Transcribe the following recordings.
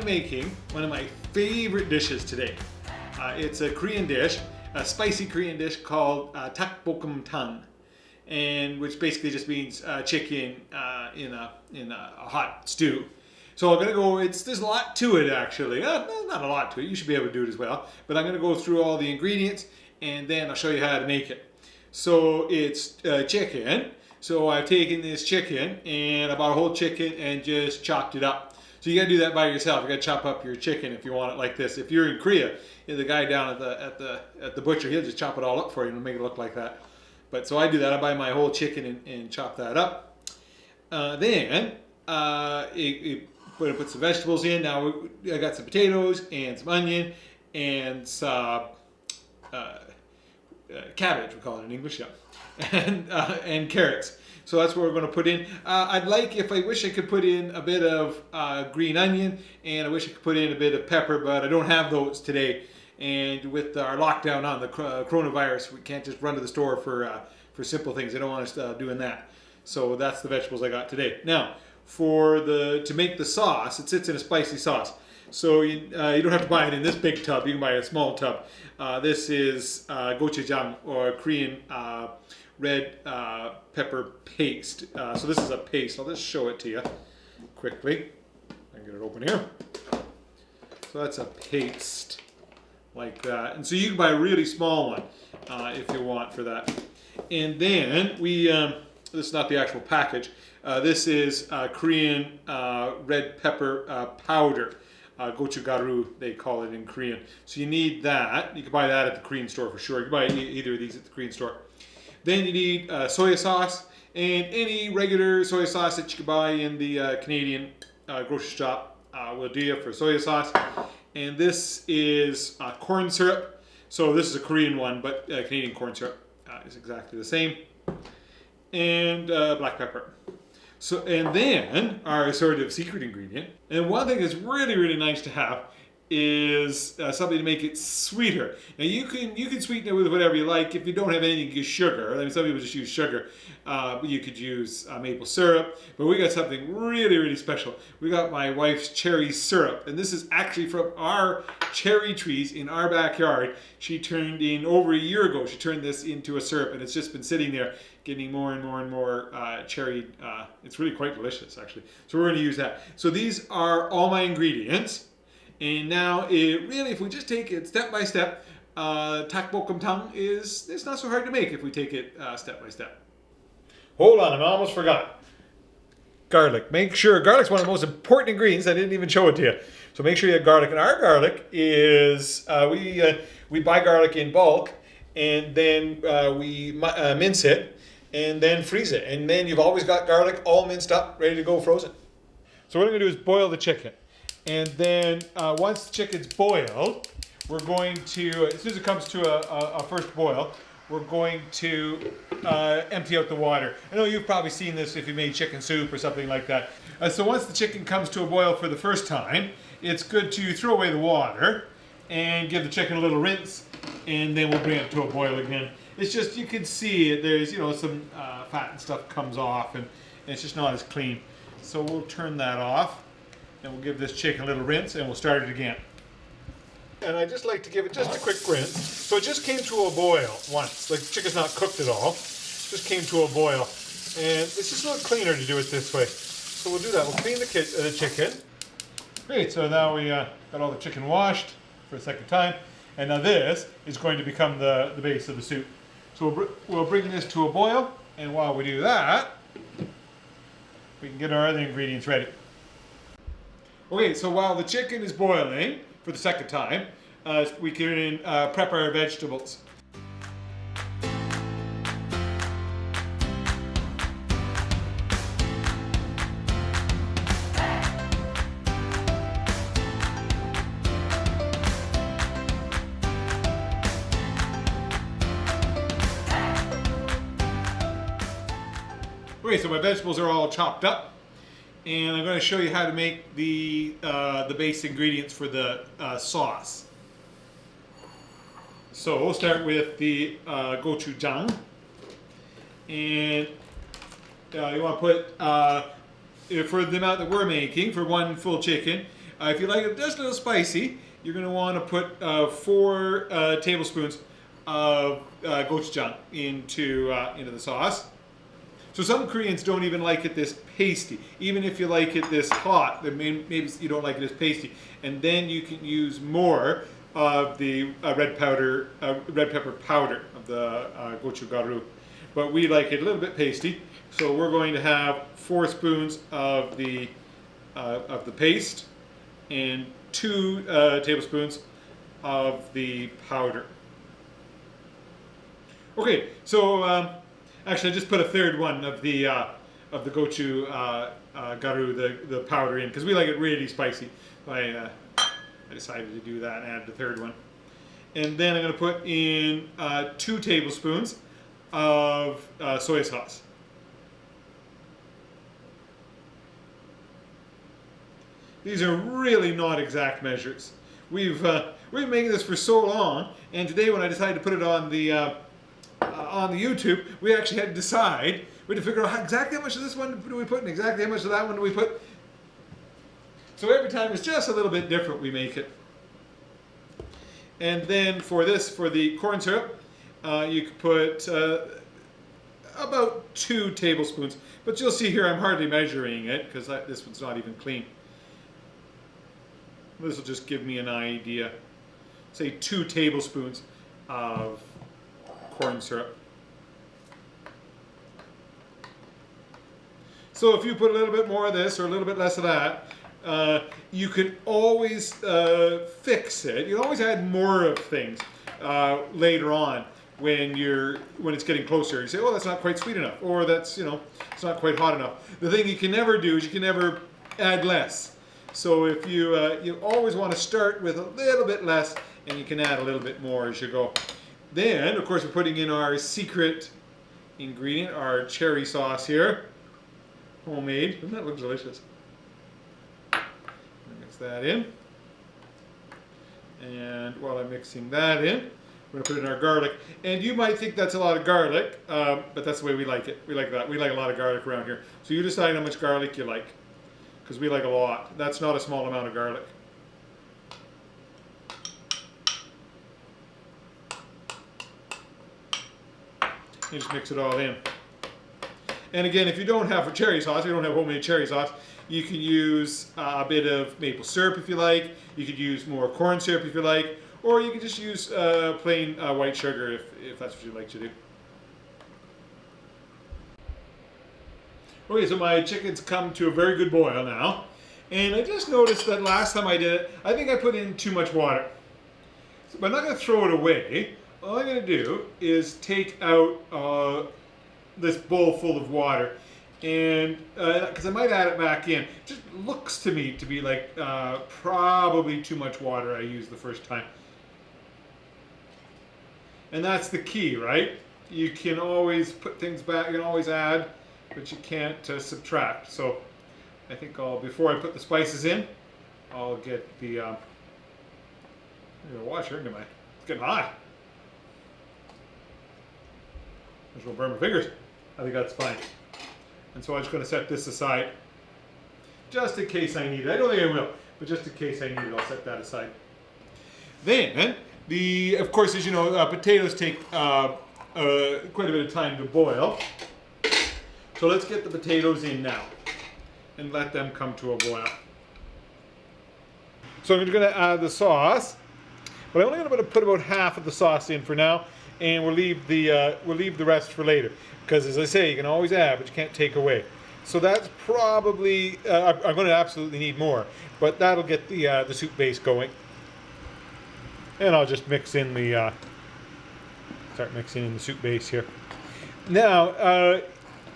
making one of my favorite dishes today. It's a Korean dish, a spicy Korean dish called tteokbokkeumtang, and which basically just means chicken in a hot stew. So I'm gonna go. There's a lot to it actually. Not a lot to it. You should be able to do it as well. But I'm gonna go through all the ingredients and then I'll show you how to make it. So it's chicken. So I've taken this chicken and I bought a whole chicken and just chopped it up. So you gotta do that by yourself. You gotta chop up your chicken if you want it like this. If you're in Korea, the guy down at the butcher, he'll just chop it all up for you and make it look like that. But so I do that. I buy my whole chicken and chop that up. Then put some vegetables in. Now I got some potatoes and some onion and some cabbage, we call it in English, yeah, and carrots. So that's what we're going to put in. I wish I could put in a bit of green onion, and I wish I could put in a bit of pepper, but I don't have those today. And with our lockdown on the coronavirus, we can't just run to the store for simple things. They don't want us doing that. So that's the vegetables I got today. Now, to make the sauce, it sits in a spicy sauce. So you don't have to buy it in this big tub. You can buy a small tub. This is gochujang, or Korean red pepper paste. So this is a paste. I'll just show it to you quickly. I can get it open here. So that's a paste like that. And so you can buy a really small one if you want for that. And then this is not the actual package. This is Korean red pepper powder. Gochugaru, they call it in Korean. So you need that. You can buy that at the Korean store for sure. You can buy either of these at the Korean store. Then you need soy sauce and any regular soy sauce that you can buy in the Canadian grocery shop will do you for soy sauce. And this is corn syrup. So this is a Korean one, but Canadian corn syrup is exactly the same. And black pepper. So, and then our sort of secret ingredient, and one thing that's really, really nice to have is something to make it sweeter. Now you can sweeten it with whatever you like. If you don't have anything, use sugar. I mean, some people just use sugar. But you could use maple syrup. But we got something really, really special. We got my wife's cherry syrup, and this is actually from our cherry trees in our backyard. She turned in over a year ago. She turned this into a syrup, and it's just been sitting there, getting more and more and more cherry. It's really quite delicious, actually. So we're going to use that. So these are all my ingredients. And now, if we just take it step by step, tteokbokkeumtang it's not so hard to make if we take it step by step. Hold on, I almost forgot. Garlic. Make sure, garlic's one of the most important ingredients. I didn't even show it to you. So make sure you have garlic. And our garlic is, we buy garlic in bulk, and then we mince it, and then freeze it. And then you've always got garlic all minced up, ready to go frozen. So what I'm going to do is boil the chicken. And then once the chicken's boiled, we're going to, as soon as it comes to a first boil, we're going to empty out the water. I know you've probably seen this if you made chicken soup or something like that. So once the chicken comes to a boil for the first time, it's good to throw away the water and give the chicken a little rinse, and then we'll bring it to a boil again. It's just, you can see there's, some fat and stuff comes off, and it's just not as clean. So we'll turn that off. And we'll give this chicken a little rinse, and we'll start it again. And I just like to give it just a quick rinse. So it just came to a boil once. Like, the chicken's not cooked at all. Just came to a boil. And it's just a little cleaner to do it this way. So we'll do that. We'll clean the chicken. Great, so now we got all the chicken washed for a second time. And now this is going to become the base of the soup. So we'll bring this to a boil. And while we do that, we can get our other ingredients ready. Okay, so while the chicken is boiling for the second time, we can prep our vegetables. Okay, so my vegetables are all chopped up. And I'm going to show you how to make the base ingredients for the sauce. So we'll start with the gochujang. And you want to put, for the amount that we're making, for one full chicken, If you like it just a little spicy, you're going to want to put 4 tablespoons of gochujang into the sauce. So some Koreans don't even like it this pasty. Even if you like it this hot, then maybe you don't like it as pasty. And then you can use more of the red pepper powder of the gochugaru. But we like it a little bit pasty, so we're going to have 4 spoons of the paste and 2 tablespoons of the powder. Okay, so actually I just put a third one of the gochu garu, the powder in, because we like it really spicy. I decided to do that and add the third one. And then I'm going to put in 2 tablespoons of soy sauce. These are really not exact measures. We've been making this for so long, and today when I decided to put it on the YouTube, we actually had to decide. We had to figure out exactly how much of this one do we put, and exactly how much of that one do we put. So every time it's just a little bit different. We make it. And then for the corn syrup, you could put about 2 tablespoons. But you'll see here I'm hardly measuring it because this one's not even clean. This will just give me an idea. Say 2 tablespoons of corn syrup. So if you put a little bit more of this or a little bit less of that, you can always fix it. You can always add more of things later on when it's getting closer. You say, oh, that's not quite sweet enough, or that's it's not quite hot enough. The thing you can never do is you can never add less. So if you always want to start with a little bit less, and you can add a little bit more as you go. Then, of course, we're putting in our secret ingredient, our cherry sauce here, homemade. Doesn't that look delicious? Mix that in. And while I'm mixing that in, we're going to put in our garlic. And you might think that's a lot of garlic, but that's the way we like it. We like that. We like a lot of garlic around here. So you decide how much garlic you like, because we like a lot. That's not a small amount of garlic. You just mix it all in. And again, if you don't have cherry sauce, you don't have homemade cherry sauce, you can use a bit of maple syrup if you like. You could use more corn syrup if you like, or you can just use plain white sugar if that's what you like to do. Okay, so my chicken's come to a very good boil now. And I just noticed that last time I did it, I think I put in too much water. So, but I'm not going to throw it away. All I'm going to do is take out this bowl full of water, and because I might add it back in. It just looks to me to be like probably too much water I used the first time. And that's the key, right? You can always put things back, you can always add, but you can't subtract. So I think before I put the spices in, I'll get the, I'm going to wash here, it's getting hot. I will burn my fingers. I think that's fine. And so I'm just going to set this aside, just in case I need it. I don't think I will, but just in case I need it, I'll set that aside. Then, of course, as you know, potatoes take quite a bit of time to boil. So let's get the potatoes in now and let them come to a boil. So I'm going to add the sauce, but I'm only going to put about half of the sauce in for now, and we'll leave the rest for later. Because as I say, you can always add, but you can't take away. So that's probably I'm going to absolutely need more, but that'll get the soup base going. And I'll just mix in start mixing in the soup base here. Now,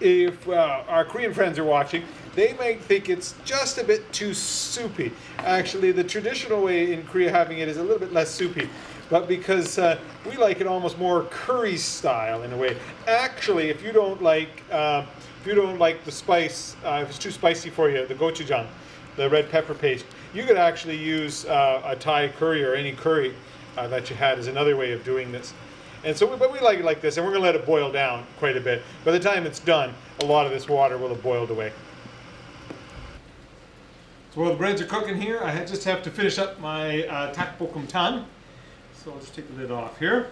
if our Korean friends are watching, they might think it's just a bit too soupy. Actually, the traditional way in Korea having it is a little bit less soupy, but because we like it almost more curry style in a way. Actually, if you don't like the spice, if it's too spicy for you, the gochujang, the red pepper paste, you could actually use a Thai curry or any curry that you had as another way of doing this. And so, but we like it like this, and we're going to let it boil down quite a bit. By the time it's done, a lot of this water will have boiled away. So while the breads are cooking here, I just have to finish up my tak bok tam. So I'll just take the lid off here.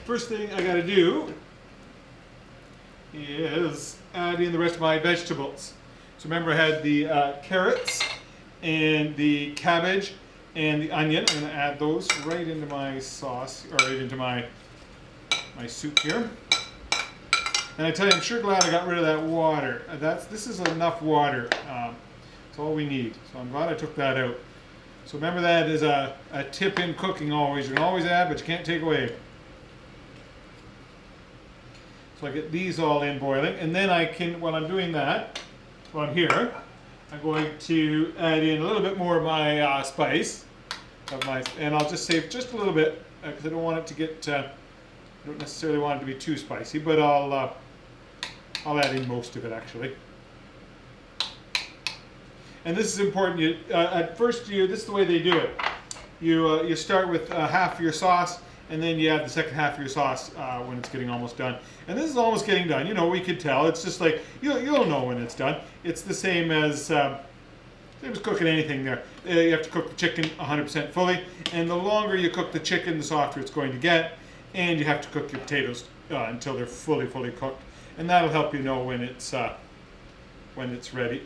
First thing I gotta do is add in the rest of my vegetables. So remember I had the carrots and the cabbage and the onion. I'm gonna add those right into my sauce, or right into my soup here. And I tell you, I'm sure glad I got rid of that water. This is enough water. It's all we need. So I'm glad I took that out. So remember that is a tip in cooking always. You can always add, but you can't take away. So I get these all in boiling. And then I can, while I'm doing that, while I'm here, I'm going to add in a little bit more of my spice. And I'll just save just a little bit, because I don't want it to get, I don't necessarily want it to be too spicy, but I'll add in most of it actually. And this is important. At first, this is the way they do it. You start with half your sauce, and then you add the second half of your sauce when it's getting almost done. And this is almost getting done. You know, we could tell. It's just like you'll know when it's done. It's the same as cooking anything there. You have to cook the chicken 100% fully, and the longer you cook the chicken, the softer it's going to get. And you have to cook your potatoes until they're fully cooked, and that'll help you know when it's ready.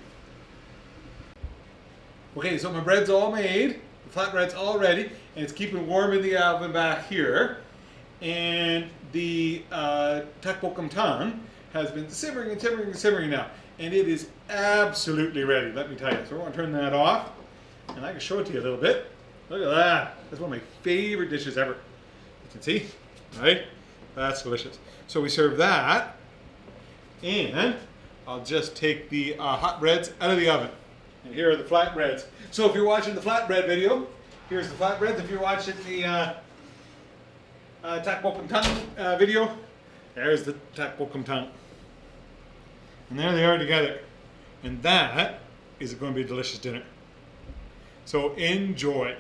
Okay, so my bread's all made, the flatbread's all ready, and it's keeping warm in the oven back here. And the tak bok tam has been simmering and simmering and simmering now, and it is absolutely ready, let me tell you. So we're going to turn that off, and I can show it to you a little bit. Look at that. That's one of my favorite dishes ever. You can see, right? That's delicious. So we serve that, and I'll just take the hot breads out of the oven. And here are the flatbreads. So if you're watching the flatbread video, here's the flatbreads. If you're watching the tak bok tam video, there's the tak bok tam. And there they are together. And that is going to be a delicious dinner. So enjoy.